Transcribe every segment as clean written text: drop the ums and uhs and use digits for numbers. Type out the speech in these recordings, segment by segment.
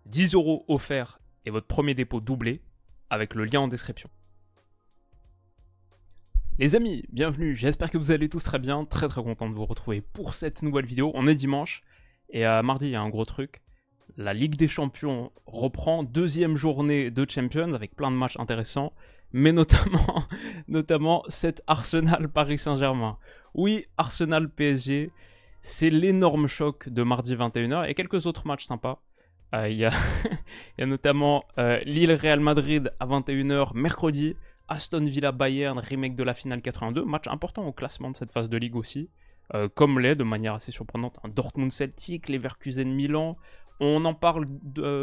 10 € offerts et votre premier dépôt doublé avec le lien en description. Les amis, bienvenue, j'espère que vous allez tous très bien, très content de vous retrouver pour cette nouvelle vidéo. On est dimanche et mardi il y a un gros truc. La Ligue des Champions reprend, deuxième journée de Champions avec plein de matchs intéressants, mais notamment cet Arsenal Paris Saint-Germain. Oui, Arsenal PSG, c'est l'énorme choc de mardi 21h et quelques autres matchs sympas. Il y a notamment Lille Real Madrid à 21h mercredi, Aston Villa Bayern, remake de la finale 82, match important au classement de cette phase de Ligue aussi, comme l'est de manière assez surprenante un Dortmund Celtic, Leverkusen Milan. On en parle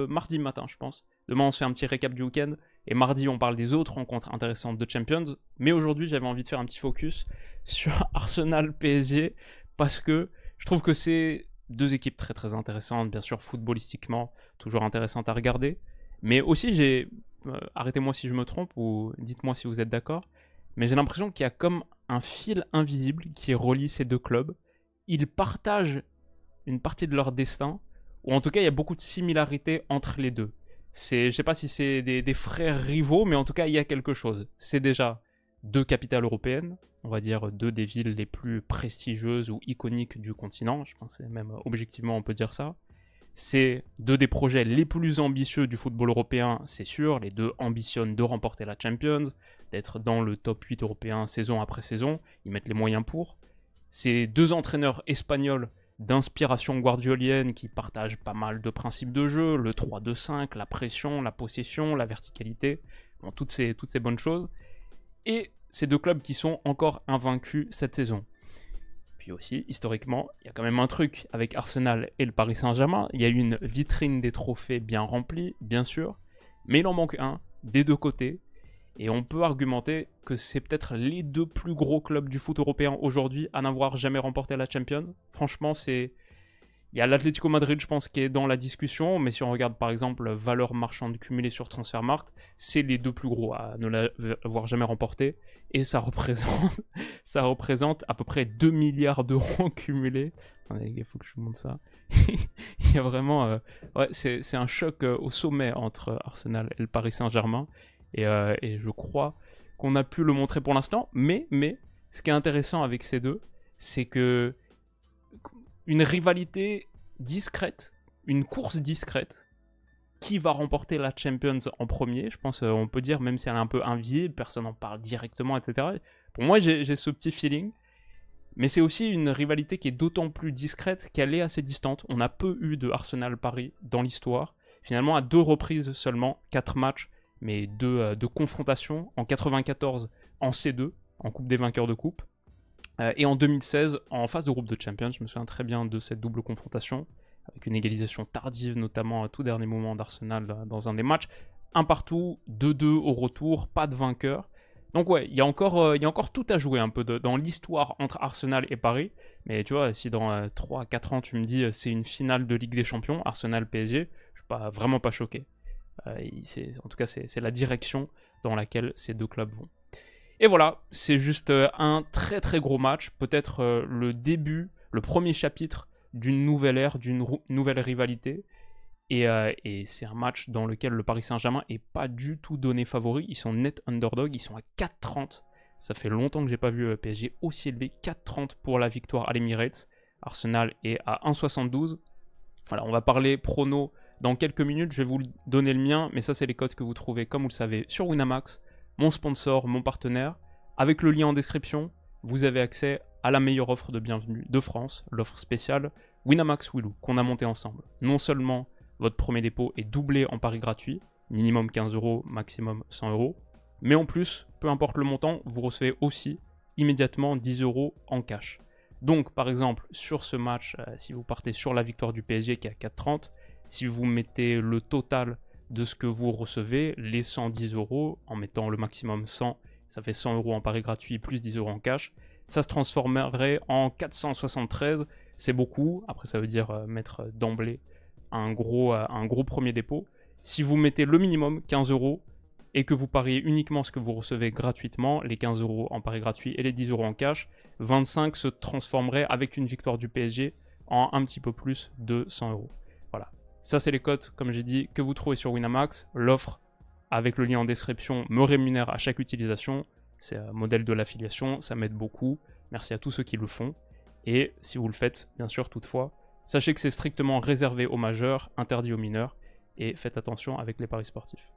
mardi matin, je pense. Demain, on se fait un petit récap du week-end. Et mardi, on parle des autres rencontres intéressantes de Champions. Mais aujourd'hui, j'avais envie de faire un petit focus sur Arsenal PSG. Parce que je trouve que c'est deux équipes très intéressantes. Bien sûr, footballistiquement, toujours intéressantes à regarder. Mais aussi, arrêtez-moi si je me trompe ou dites-moi si vous êtes d'accord. Mais j'ai l'impression qu'il y a comme un fil invisible qui relie ces deux clubs. Ils partagent une partie de leur destin. Ou en tout cas, il y a beaucoup de similarités entre les deux. Je ne sais pas si c'est des frères rivaux, mais en tout cas, il y a quelque chose. C'est déjà deux capitales européennes, on va dire deux des villes les plus prestigieuses ou iconiques du continent. Je pense que même objectivement, on peut dire ça. C'est deux des projets les plus ambitieux du football européen, c'est sûr. Les deux ambitionnent de remporter la Champions, d'être dans le top 8 européen saison après saison. Ils mettent les moyens pour. C'est deux entraîneurs espagnols d'inspiration guardiolienne qui partagent pas mal de principes de jeu, le 3-2-5, la pression, la possession, la verticalité, bon, toutes ces bonnes choses. Et ces deux clubs qui sont encore invaincus cette saison. Puis aussi, historiquement, il y a quand même un truc avec Arsenal et le Paris Saint-Germain. Il y a une vitrine des trophées bien remplie, bien sûr, mais il en manque un des deux côtés. Et on peut argumenter que c'est peut-être les deux plus gros clubs du foot européen aujourd'hui à n'avoir jamais remporté la Champions. Franchement, il y a l'Atlético Madrid, je pense, qui est dans la discussion, mais si on regarde par exemple valeur marchande cumulée sur Transfermarkt, c'est les deux plus gros à ne l'avoir jamais remporté. Et ça représente à peu près 2 milliards d'euros cumulés. Attendez, il faut que je vous montre ça. Il y a vraiment... c'est un choc au sommet entre Arsenal et le Paris Saint-Germain. Et je crois qu'on a pu le montrer pour l'instant. Mais ce qui est intéressant avec ces deux, c'est que une rivalité discrète, une course discrète, qui va remporter la Champions en premier, je pense on peut dire, même si elle est un peu invisible, personne n'en parle directement, etc. Pour moi, j'ai ce petit feeling. Mais c'est aussi une rivalité qui est d'autant plus discrète qu'elle est assez distante. On a peu eu de Arsenal-Paris dans l'histoire. Finalement, à 2 reprises seulement, 4 matchs, mais de confrontation, en 94 en C2, en Coupe des vainqueurs de coupe, et en 2016 en phase de groupe de Champions. Je me souviens très bien de cette double confrontation, avec une égalisation tardive, notamment à tout dernier moment d'Arsenal dans un des matchs. Un partout, 2-2 au retour, pas de vainqueur. Donc ouais, il y a encore tout à jouer un peu dans l'histoire entre Arsenal et Paris. Mais tu vois, si dans 3-4 ans tu me dis c'est une finale de Ligue des Champions, Arsenal-PSG, je suis vraiment pas choqué. En tout cas, c'est la direction dans laquelle ces deux clubs vont. Et voilà, c'est juste un très gros match, peut-être le début, le premier chapitre d'une nouvelle ère, d'une nouvelle rivalité. Et c'est un match dans lequel le Paris Saint-Germain n'est pas du tout donné favori. Ils sont net underdog, ils sont à 4,30. Ça fait longtemps que j'ai pas vu PSG aussi élevé. 4,30 pour la victoire à l'Emirates. Arsenal est à 1,72. Voilà, on va parler prono dans quelques minutes. Je vais vous donner le mien, mais ça c'est les codes que vous trouvez, comme vous le savez, sur Winamax, mon sponsor, mon partenaire. Avec le lien en description, vous avez accès à la meilleure offre de bienvenue de France, l'offre spéciale Winamax Willou, qu'on a monté ensemble. Non seulement votre premier dépôt est doublé en pari gratuit, minimum 15 €, maximum 100 €, mais en plus, peu importe le montant, vous recevez aussi immédiatement 10 € en cash. Donc par exemple, sur ce match, si vous partez sur la victoire du PSG qui est à 4,30, si vous mettez le total de ce que vous recevez, les 110 € en mettant le maximum 100, ça fait 100 € en pari gratuit plus 10 € en cash, ça se transformerait en 473, c'est beaucoup. Après ça veut dire mettre d'emblée un gros premier dépôt. Si vous mettez le minimum 15 € et que vous pariez uniquement ce que vous recevez gratuitement, les 15 € en pari gratuit et les 10 € en cash, 25 se transformerait avec une victoire du PSG en un petit peu plus de 100 €. Voilà. Ça, c'est les cotes, comme j'ai dit, que vous trouvez sur Winamax. L'offre, avec le lien en description, me rémunère à chaque utilisation. C'est un modèle de l'affiliation, ça m'aide beaucoup. Merci à tous ceux qui le font. Et si vous le faites, bien sûr, toutefois, sachez que c'est strictement réservé aux majeurs, interdit aux mineurs. Et faites attention avec les paris sportifs.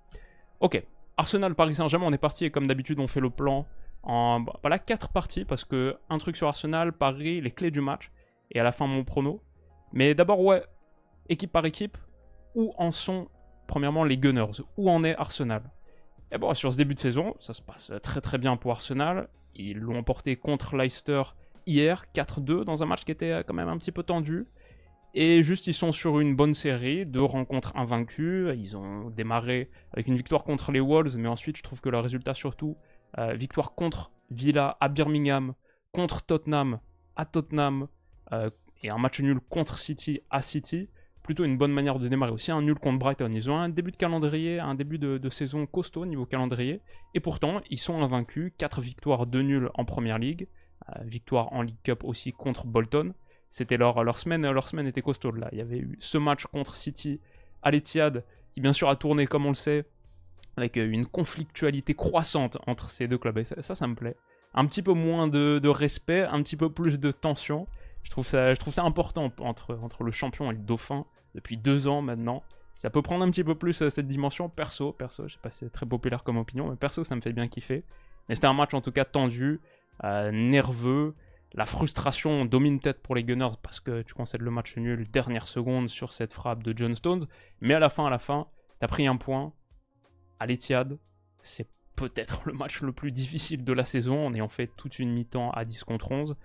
Ok, Arsenal, Paris Saint-Germain, on est parti. Et comme d'habitude, on fait le plan en 4 parties. Parce que un truc sur Arsenal, Paris, les clés du match. Et à la fin, mon prono. Mais d'abord, ouais, équipe par équipe, où en sont, premièrement, les Gunners? Où en est Arsenal? Et bon, sur ce début de saison, ça se passe très très bien pour Arsenal. Ils l'ont emporté contre Leicester hier, 4-2, dans un match qui était quand même un petit peu tendu. Et juste, ils sont sur une bonne série, 2 rencontres invaincues. Ils ont démarré avec une victoire contre les Wolves, mais ensuite, je trouve que le résultat surtout, victoire contre Villa à Birmingham, contre Tottenham à Tottenham, et un match nul contre City à City, plutôt une bonne manière de démarrer. Aussi un nul contre Brighton. Ils ont un début de calendrier, un début de saison costaud niveau calendrier, et pourtant ils sont invaincus, 4 victoires, 2 nuls en Première Ligue, victoire en League Cup aussi contre Bolton. C'était leur semaine était costaud là. Il y avait eu ce match contre City à l'Etihad, qui bien sûr a tourné comme on le sait, avec une conflictualité croissante entre ces deux clubs, et ça me plaît. Un petit peu moins de respect, un petit peu plus de tension. Je trouve ça important entre le champion et le dauphin depuis 2 ans maintenant. Ça peut prendre un petit peu plus cette dimension perso, je sais pas si c'est très populaire comme opinion, mais perso ça me fait bien kiffer. Mais c'était un match en tout cas tendu, nerveux. La frustration domine peut-être pour les Gunners parce que tu concèdes le match nul dernière seconde sur cette frappe de John Stones. Mais à la fin, t'as pris un point à l'Etihad. C'est peut-être le match le plus difficile de la saison en ayant fait toute une mi-temps à 10 contre 11.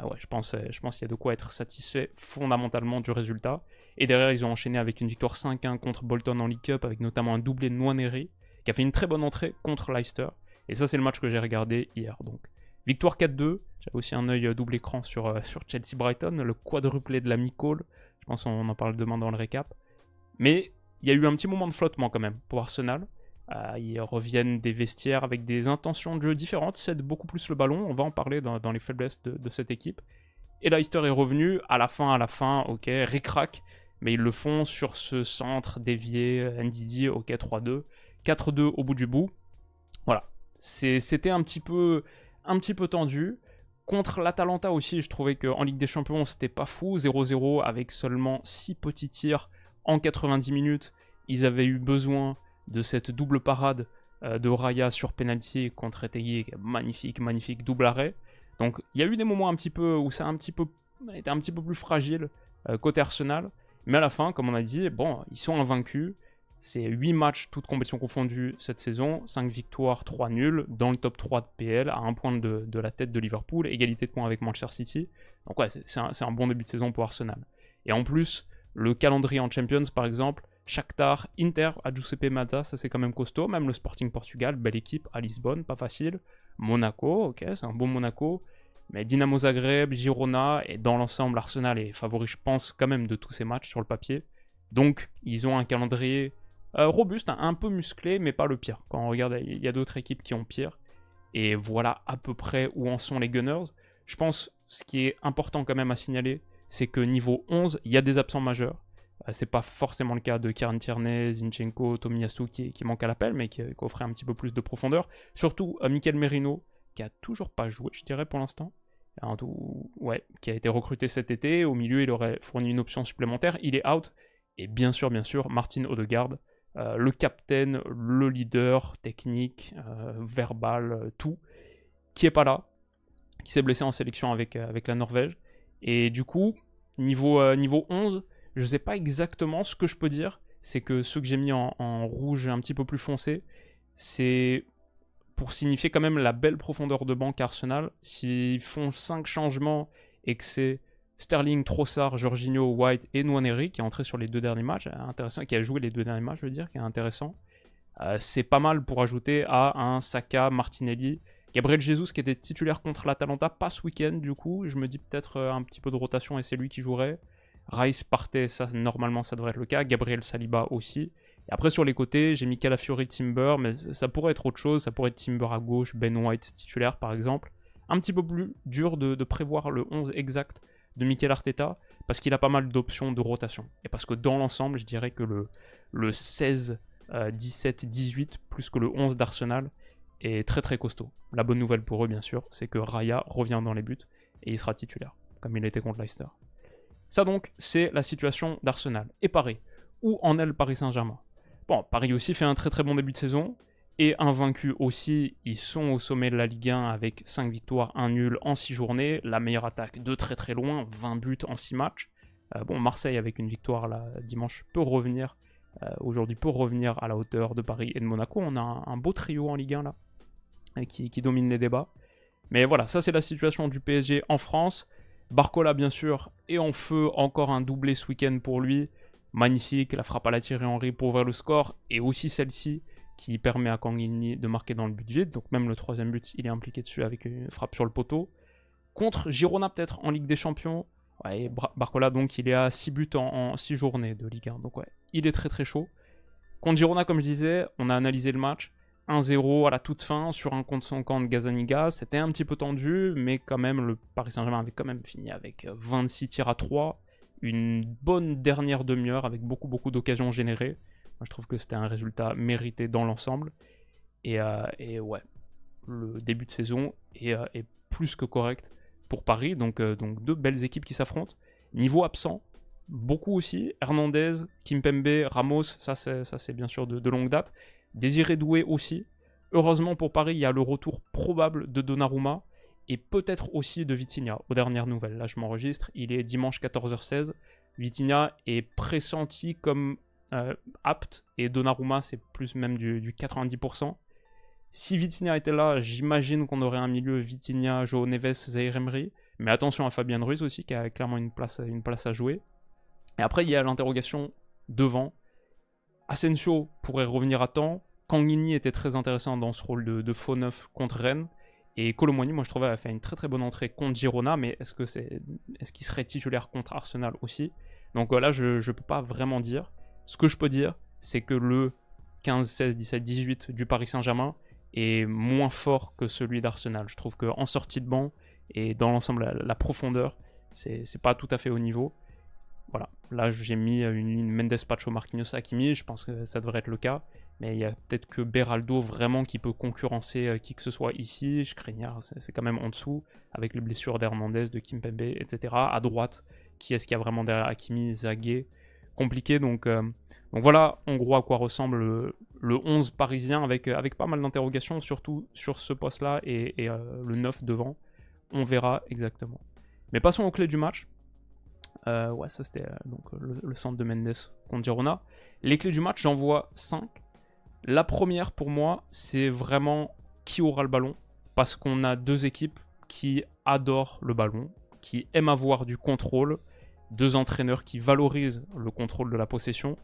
Ouais, je pense qu'il y a de quoi être satisfait fondamentalement du résultat. Et derrière, ils ont enchaîné avec une victoire 5-1 contre Bolton en League Cup, avec notamment un doublé de Nwaneri, qui a fait une très bonne entrée contre Leicester. Et ça, c'est le match que j'ai regardé hier. Donc, victoire 4-2. J'avais aussi un œil double écran sur Chelsea-Brighton, le quadruplé de la mi-call. Je pense qu'on en parle demain dans le récap. Mais il y a eu un petit moment de flottement quand même pour Arsenal. Ils reviennent des vestiaires avec des intentions de jeu différentes, cèdent beaucoup plus le ballon, on va en parler dans les faiblesses de cette équipe. Et Leicester est revenu, à la fin, ok, ric-rac, mais ils le font sur ce centre dévié, Ndidi, ok, 3-2, 4-2 au bout du bout. Voilà, c'était un petit peu tendu. Contre l'Atalanta aussi, je trouvais qu'en Ligue des Champions, c'était pas fou, 0-0 avec seulement 6 petits tirs en 90 minutes. Ils avaient eu besoin de cette double parade de Raya sur penalty contre Etegui, magnifique double arrêt. Donc il y a eu des moments un petit peu où ça était un petit peu plus fragile côté Arsenal, mais à la fin, comme on a dit, bon, ils sont invaincus. C'est 8 matchs, toutes compétitions confondues cette saison, 5 victoires, 3 nuls, dans le top 3 de PL, à un point de la tête de Liverpool, égalité de points avec Manchester City. Donc ouais, c'est un bon début de saison pour Arsenal. Et en plus, le calendrier en Champions, par exemple, Shakhtar, Inter, à Giuseppe Meazza, ça c'est quand même costaud. Même le Sporting Portugal, belle équipe, à Lisbonne, pas facile. Monaco, ok, c'est un bon Monaco. Mais Dynamo Zagreb, Girona, et dans l'ensemble, Arsenal est favori, je pense, quand même de tous ces matchs sur le papier. Donc, ils ont un calendrier robuste, un peu musclé, mais pas le pire. Quand on regarde, il y a d'autres équipes qui ont pire. Et voilà à peu près où en sont les Gunners. Je pense, ce qui est important quand même à signaler, c'est que niveau 11, il y a des absents majeurs. C'est pas forcément le cas de Kieran Tierney, Zinchenko, Tomiyasu qui manque à l'appel, mais qui offrait un petit peu plus de profondeur. Surtout Mikel Merino, qui a toujours pas joué, je dirais, pour l'instant. Ouais, qui a été recruté cet été. Au milieu, il aurait fourni une option supplémentaire. Il est out. Et bien sûr, Martin Odegaard, le capitaine, le leader technique, verbal, tout, qui est pas là, qui s'est blessé en sélection avec la Norvège. Et du coup, niveau 11, je sais pas exactement. Ce que je peux dire, c'est que ceux que j'ai mis en rouge un petit peu plus foncé, c'est pour signifier quand même la belle profondeur de banc Arsenal. S'ils font 5 changements et que c'est Sterling, Trossard, Jorginho, White et Nwaneri qui est entré sur les 2 derniers matchs, intéressant, qui a joué les 2 derniers matchs, je veux dire, qui est intéressant. C'est pas mal pour ajouter à un Saka, Martinelli, Gabriel Jesus qui était titulaire contre l'Atalanta, pas ce week-end du coup. Je me dis peut-être un petit peu de rotation et c'est lui qui jouerait. Rice partait, ça normalement ça devrait être le cas. Gabriel Saliba aussi. Et après sur les côtés, j'ai mis Calafiori, Timber, mais ça pourrait être autre chose. Ça pourrait être Timber à gauche, Ben White titulaire par exemple. Un petit peu plus dur de prévoir le 11 exact de Mikel Arteta parce qu'il a pas mal d'options de rotation. Et parce que dans l'ensemble, je dirais que le 16, 17, 18, plus que le 11 d'Arsenal est très très costaud. La bonne nouvelle pour eux, bien sûr, c'est que Raya revient dans les buts et il sera titulaire, comme il était contre Leicester. Ça donc, c'est la situation d'Arsenal. Et Paris, où en est le Paris Saint-Germain? Bon, Paris aussi fait un très très bon début de saison, et invaincus aussi, ils sont au sommet de la Ligue 1 avec 5 victoires, 1 nul en 6 journées, la meilleure attaque de très très loin, 20 buts en 6 matchs. Bon, Marseille avec une victoire là, dimanche peut revenir, aujourd'hui peut revenir à la hauteur de Paris et de Monaco. On a un beau trio en Ligue 1 là, qui domine les débats. Mais voilà, ça c'est la situation du PSG en France. Barcola bien sûr est en feu, encore un doublé ce week-end pour lui. Magnifique, la frappe à la Thierry Henry pour ouvrir le score, et aussi celle-ci qui permet à Kang In-lee de marquer dans le but vide. Donc même le troisième but, il est impliqué dessus avec une frappe sur le poteau. Contre Girona peut-être en Ligue des Champions. Ouais, Barcola donc il est à 6 buts en 6 journées de Ligue 1. Donc ouais, il est très très chaud. Contre Girona, comme je disais, on a analysé le match. 1-0 à la toute fin sur un contre son camp de Gazzaniga. C'était un petit peu tendu, mais quand même le Paris Saint-Germain avait quand même fini avec 26 tirs à 3. Une bonne dernière demi-heure avec beaucoup d'occasions générées. Moi, je trouve que c'était un résultat mérité dans l'ensemble. Et ouais, le début de saison est plus que correct pour Paris. Donc deux belles équipes qui s'affrontent. Niveau absent, beaucoup aussi. Hernandez, Kimpembe, Ramos, ça c'est bien sûr de longue date. Désiré Doué aussi. Heureusement pour Paris, il y a le retour probable de Donnarumma et peut-être aussi de Vitinha, aux dernières nouvelles. Là, je m'enregistre, il est dimanche 14h16. Vitinha est pressenti comme apte, et Donnarumma, c'est plus même du 90%. Si Vitinha était là, j'imagine qu'on aurait un milieu Vitinha, João Neves, Zaïre Emery. Mais attention à Fabien Ruiz aussi, qui a clairement une place à jouer. Et après, il y a l'interrogation devant. Asensio pourrait revenir à temps. Kang In-lee était très intéressant dans ce rôle de faux neuf contre Rennes. Et Kolo Muani, moi je trouvais, a fait une très très bonne entrée contre Girona, mais est-ce qu'il serait titulaire contre Arsenal aussi? Donc là, je ne peux pas vraiment dire. Ce que je peux dire, c'est que le 15, 16, 17, 18 du Paris Saint-Germain est moins fort que celui d'Arsenal. Je trouve qu'en sortie de banc et dans l'ensemble, la profondeur, c'est pas tout à fait au niveau. Voilà, là j'ai mis une ligne Mendes, Pacho, Marquinhos, Hakimi, je pense que ça devrait être le cas. Mais il y a peut-être que Beraldo vraiment qui peut concurrencer qui que ce soit ici. Skriniar, c'est quand même en dessous, avec les blessures d'Hernandez, de Kimpembe, etc. À droite, qui est-ce qu'il y a vraiment derrière Hakimi, Zagué? Compliqué, donc voilà en gros à quoi ressemble le 11 parisien, avec pas mal d'interrogations, surtout sur ce poste-là et le 9 devant. On verra exactement. Mais passons aux clés du match. Ouais, ça c'était donc le centre de Mendes contre Girona. Les clés du match, j'en vois 5. La première pour moi, c'est vraiment qui aura le ballon, parce qu'on a deux équipes qui adorent le ballon, qui aiment avoir du contrôle, deux entraîneurs qui valorisent le contrôle de la possession,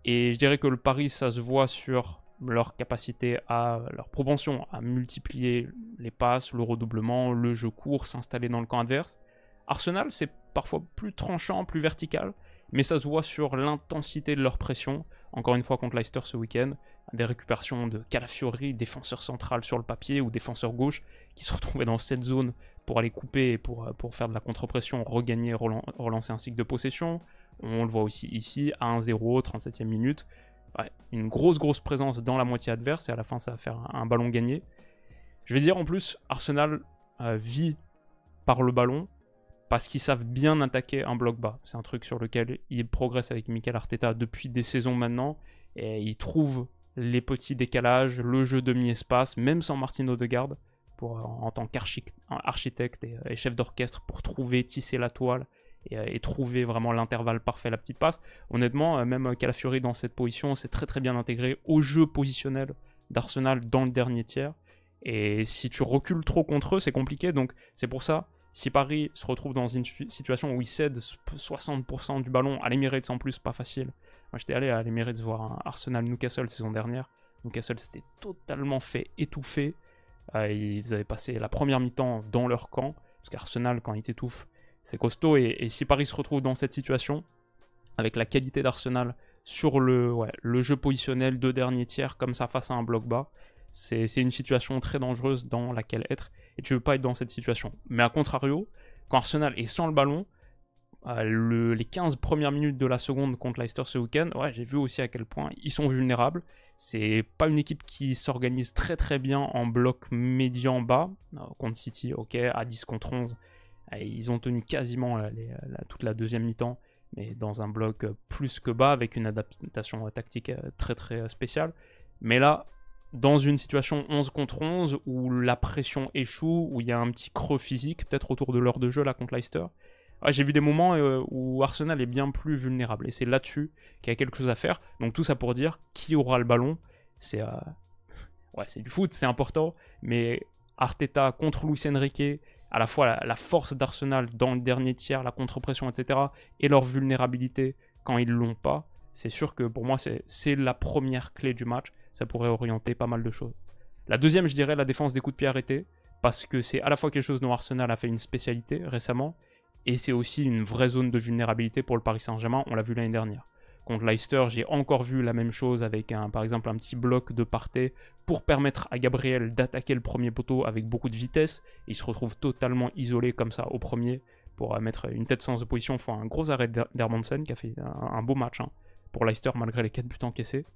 et je dirais que le Paris, ça se voit sur leur capacité leur propension à multiplier les passes, le redoublement, le jeu court, s'installer dans le camp adverse. Arsenal, c'est parfois plus tranchant, plus vertical, mais ça se voit sur l'intensité de leur pression. Encore une fois contre Leicester ce week-end, des récupérations de Calafiori, défenseur central sur le papier ou défenseur gauche, qui se retrouvaient dans cette zone pour aller couper et pour faire de la contre-pression, regagner, relancer un cycle de possession. On le voit aussi ici, à 1-0, 37e minute. Ouais, une grosse présence dans la moitié adverse, et à la fin ça va faire un ballon gagné. Je vais dire en plus, Arsenal vit par le ballon, parce qu'ils savent bien attaquer un bloc bas. C'est un truc sur lequel ils progressent avec Mikel Arteta depuis des saisons maintenant, et ils trouvent les petits décalages, le jeu de mi-espace, même sans Martin Odegaard, en tant qu'architecte et chef d'orchestre, pour trouver, tisser la toile et trouver vraiment l'intervalle parfait, la petite passe. Honnêtement, même Calafiori dans cette position, c'est très bien intégré au jeu positionnel d'Arsenal dans le dernier tiers. Et si tu recules trop contre eux, c'est compliqué. Donc c'est pour ça, si Paris se retrouve dans une situation où il cède 60% du ballon à l'Emirates en plus, pas facile. Moi j'étais allé à l'Emirates voir un Arsenal-Newcastle saison dernière. Newcastle s'était totalement fait étouffer. Ils avaient passé la première mi-temps dans leur camp, parce qu'Arsenal, quand il t'étouffe, c'est costaud. Et si Paris se retrouve dans cette situation, avec la qualité d'Arsenal sur le jeu positionnel de dernier tiers, comme ça face à un bloc bas, c'est une situation très dangereuse dans laquelle être, et tu veux pas être dans cette situation. Mais à contrario, quand Arsenal est sans le ballon, les 15 premières minutes de la seconde contre Leicester ce week-end, ouais, j'ai vu aussi à quel point ils sont vulnérables. C'est pas une équipe qui s'organise très très bien en bloc médian bas. Contre City, ok, à 10 contre 11, ils ont tenu quasiment toute la deuxième mi-temps, mais dans un bloc plus que bas, avec une adaptation tactique très très spéciale. Mais là, dans une situation 11 contre 11, où la pression échoue, où il y a un petit creux physique, peut-être autour de l'heure de jeu là contre Leicester, ouais, j'ai vu des moments où Arsenal est bien plus vulnérable. Et c'est là-dessus qu'il y a quelque chose à faire. Donc tout ça pour dire, qui aura le ballon, c'est ouais, c'est du foot, c'est important. Mais Arteta contre Luis Enrique, à la fois la force d'Arsenal dans le dernier tiers, la contre-pression, etc., et leur vulnérabilité quand ils l'ont pas, c'est sûr que pour moi, c'est la première clé du match. Ça pourrait orienter pas mal de choses. La deuxième, je dirais, la défense des coups de pied arrêtés, parce que c'est à la fois quelque chose dont Arsenal a fait une spécialité récemment, et c'est aussi une vraie zone de vulnérabilité pour le Paris Saint-Germain, on l'a vu l'année dernière. Contre Leicester, j'ai encore vu la même chose avec par exemple un petit bloc de Partey pour permettre à Gabriel d'attaquer le premier poteau avec beaucoup de vitesse. Il se retrouve totalement isolé comme ça au premier pour mettre une tête sans opposition. Il faut un gros arrêt d'Hermansen qui a fait un beau match pour Leicester malgré les 4 buts encaissés.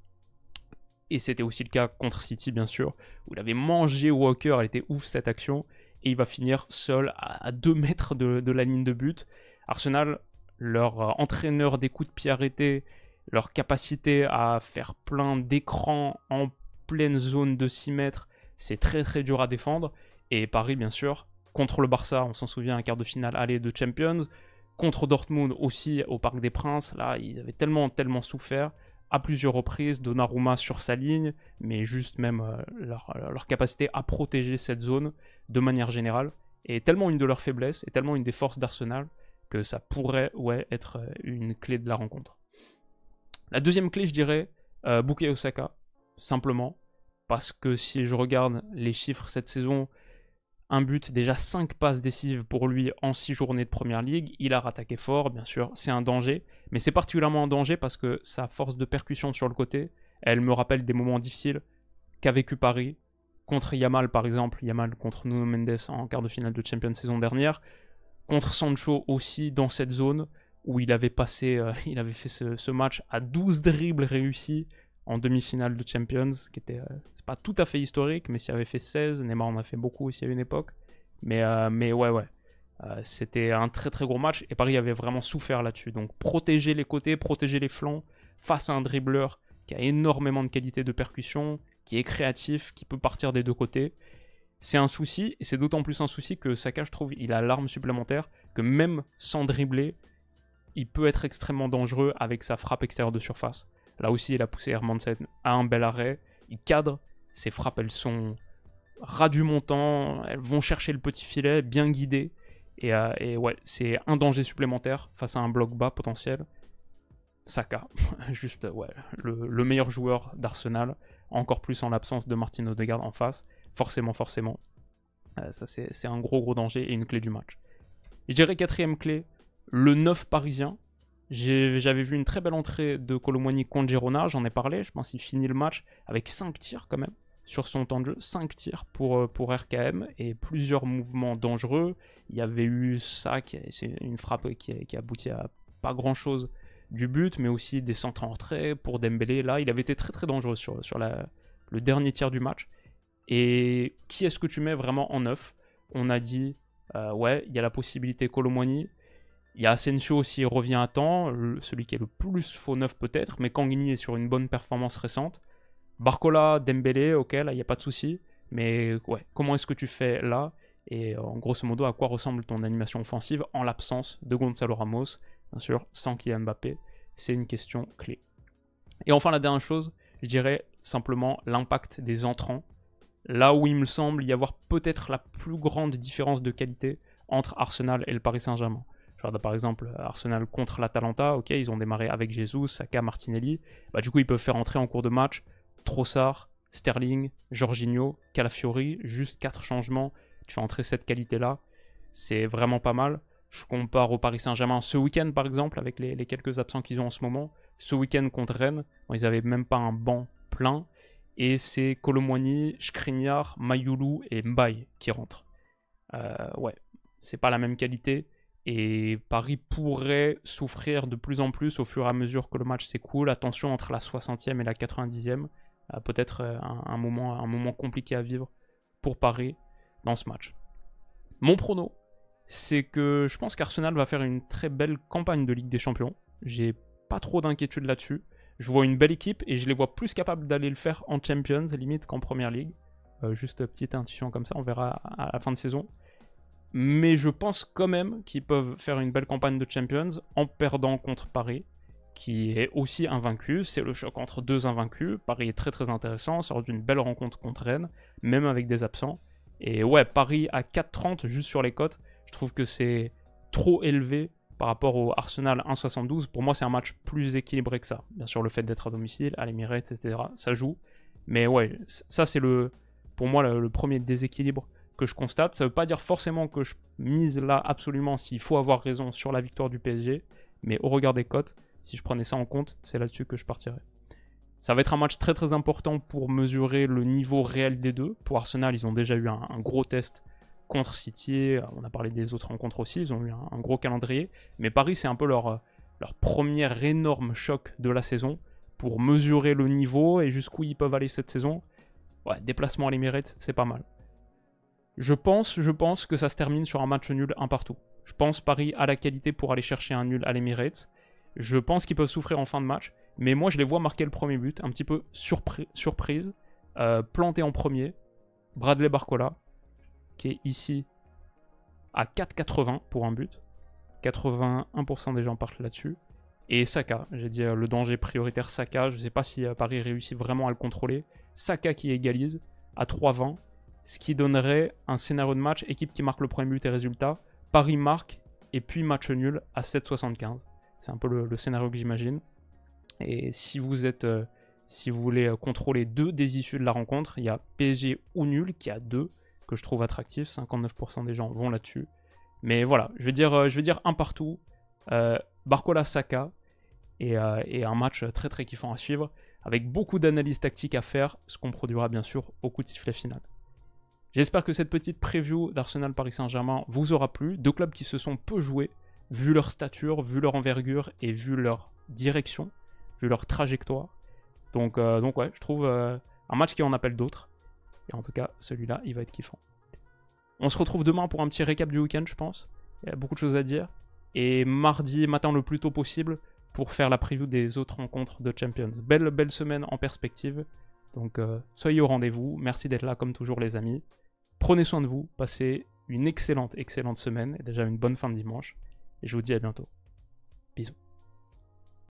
Et c'était aussi le cas contre City, bien sûr, où il avait mangé Walker. Elle était ouf cette action. Et il va finir seul à 2 mètres de la ligne de but. Arsenal, leur entraîneur des coups de pied arrêtés, leur capacité à faire plein d'écrans en pleine zone de 6 mètres, c'est très très dur à défendre. Et Paris, bien sûr, contre le Barça, on s'en souvient, un quart de finale aller de Champions. Contre Dortmund aussi, au Parc des Princes, là, ils avaient tellement souffert à plusieurs reprises, Donnarumma sur sa ligne, mais juste même leur capacité à protéger cette zone de manière générale est tellement une de leurs faiblesses et tellement une des forces d'Arsenal que ça pourrait être une clé de la rencontre. La deuxième clé, je dirais, Bukayo Saka, simplement, parce que si je regarde les chiffres cette saison, un but, déjà 5 passes décisives pour lui en 6 journées de Première Ligue. Il a rattaqué fort, bien sûr, c'est un danger. Mais c'est particulièrement un danger parce que sa force de percussion sur le côté, elle me rappelle des moments difficiles qu'a vécu Paris. Contre Yamal, par exemple. Yamal contre Nuno Mendes en quart de finale de Champions saison dernière. Contre Sancho aussi dans cette zone où il avait fait ce match à 12 dribbles réussis en demi-finale de Champions, qui était c'est pas tout à fait historique, mais s'il avait fait 16, Neymar en a fait beaucoup aussi à une époque. Mais ouais. C'était un très très gros match et Paris avait vraiment souffert là-dessus. Donc protéger les côtés, protéger les flancs face à un dribbleur qui a énormément de qualité de percussion, qui est créatif, qui peut partir des deux côtés. C'est un souci, et c'est d'autant plus un souci que Saka, je trouve, il a l'arme supplémentaire, que même sans dribbler, il peut être extrêmement dangereux avec sa frappe extérieure de surface. Là aussi, il a poussé Hermansen à un bel arrêt. Il cadre. Ses frappes, elles sont ras du montant. Elles vont chercher le petit filet, bien guidées. Et ouais, c'est un danger supplémentaire face à un bloc bas potentiel. Saka, juste ouais, le meilleur joueur d'Arsenal. Encore plus en l'absence de Martin Odegaard en face. Forcément. Ça, c'est un gros danger et une clé du match. Je dirais quatrième clé, le 9 parisien. J'avais vu une très belle entrée de Kolo Muani contre Girona, j'en ai parlé, je pense qu'il finit le match avec 5 tirs quand même, sur son temps de jeu, 5 tirs pour RKM, et plusieurs mouvements dangereux. Il y avait eu ça, c'est une frappe qui aboutit à pas grand chose du but, mais aussi des centres en retrait pour Dembélé. Là, il avait été très très dangereux sur le dernier tiers du match. Et qui est-ce que tu mets vraiment en 9 ? On a dit, ouais, il y a la possibilité Kolo Muani. Il y a Asensio aussi, il revient à temps, celui qui est le plus faux neuf peut-être, mais Kangini est sur une bonne performance récente. Barcola, Dembélé, ok, là il n'y a pas de souci, mais ouais, comment est-ce que tu fais là ? Et en grosso modo, à quoi ressemble ton animation offensive en l'absence de Gonzalo Ramos, bien sûr, sans Kylian Mbappé ? C'est une question clé. Et enfin, la dernière chose, je dirais simplement l'impact des entrants. Là où il me semble y avoir peut-être la plus grande différence de qualité entre Arsenal et le Paris Saint-Germain. Par exemple, Arsenal contre l'Atalanta, ok, ils ont démarré avec Jesus, Saka, Martinelli. Bah, du coup, ils peuvent faire entrer en cours de match Trossard, Sterling, Jorginho, Calafiori, juste 4 changements. Tu fais entrer cette qualité-là, c'est vraiment pas mal. Je compare au Paris Saint-Germain ce week-end, par exemple, avec les quelques absents qu'ils ont en ce moment. Ce week-end contre Rennes, ils n'avaient même pas un banc plein. Et c'est Kolo Muani, Skriniar, Mayoulou et Mbaye qui rentrent. Ouais, c'est pas la même qualité. Et Paris pourrait souffrir de plus en plus au fur et à mesure que le match s'écoule. Attention, entre la 60e et la 90e, peut-être un moment compliqué à vivre pour Paris dans ce match. Mon prono, c'est que je pense qu'Arsenal va faire une très belle campagne de Ligue des Champions. J'ai pas trop d'inquiétude là-dessus. Je vois une belle équipe et je les vois plus capables d'aller le faire en Champions, limite qu'en Première Ligue. Juste petite intuition comme ça, on verra à la fin de saison. Mais je pense quand même qu'ils peuvent faire une belle campagne de Champions en perdant contre Paris, qui est aussi invaincu. C'est le choc entre deux invaincus. Paris est très très intéressant, sort d'une belle rencontre contre Rennes, même avec des absents. Et ouais, Paris à 4,30 juste sur les cotes, je trouve que c'est trop élevé par rapport au Arsenal 1,72. Pour moi, c'est un match plus équilibré que ça. Bien sûr, le fait d'être à domicile, à l'Emirates, etc., ça joue. Mais ouais, ça c'est pour moi le premier déséquilibre que je constate. Ça ne veut pas dire forcément que je mise là absolument s'il faut avoir raison sur la victoire du PSG, mais au regard des cotes, si je prenais ça en compte, c'est là-dessus que je partirais. Ça va être un match très très important pour mesurer le niveau réel des deux. Pour Arsenal, ils ont déjà eu un gros test contre City, on a parlé des autres rencontres aussi, ils ont eu un gros calendrier, mais Paris c'est un peu leur premier énorme choc de la saison pour mesurer le niveau et jusqu'où ils peuvent aller cette saison. Ouais, déplacement à l'Emirates, c'est pas mal. Je pense que ça se termine sur un match nul, un partout. Je pense Paris a la qualité pour aller chercher un nul à l'Emirates. Je pense qu'ils peuvent souffrir en fin de match, mais moi je les vois marquer le premier but, un petit peu surprise, planté en premier. Bradley Barcola, qui est ici à 4,80 pour un but. 81% des gens partent là-dessus. Et Saka, j'ai dit le danger prioritaire Saka, je ne sais pas si Paris réussit vraiment à le contrôler. Saka qui égalise à 3,20, ce qui donnerait un scénario de match, équipe qui marque le premier but et résultat, Paris marque et puis match nul à 7,75. C'est un peu le scénario que j'imagine. Et si vous voulez contrôler deux des issues de la rencontre, il y a PSG ou nul qui a 2, que je trouve attractif, 59% des gens vont là-dessus. Mais voilà, je vais dire un partout, Barcola Saka, et un match très très kiffant à suivre, avec beaucoup d'analyses tactiques à faire, ce qu'on produira bien sûr au coup de sifflet final. J'espère que cette petite preview d'Arsenal Paris Saint-Germain vous aura plu. Deux clubs qui se sont peu joués, vu leur stature, vu leur envergure et vu leur direction, vu leur trajectoire. Donc ouais, je trouve un match qui en appelle d'autres. Et en tout cas, celui-là, il va être kiffant. On se retrouve demain pour un petit récap du week-end, je pense. Il y a beaucoup de choses à dire. Et mardi matin le plus tôt possible pour faire la preview des autres rencontres de Champions. Belle semaine en perspective. Donc soyez au rendez-vous. Merci d'être là comme toujours les amis. Prenez soin de vous. Passez une excellente semaine. Et déjà une bonne fin de dimanche. Et je vous dis à bientôt. Bisous.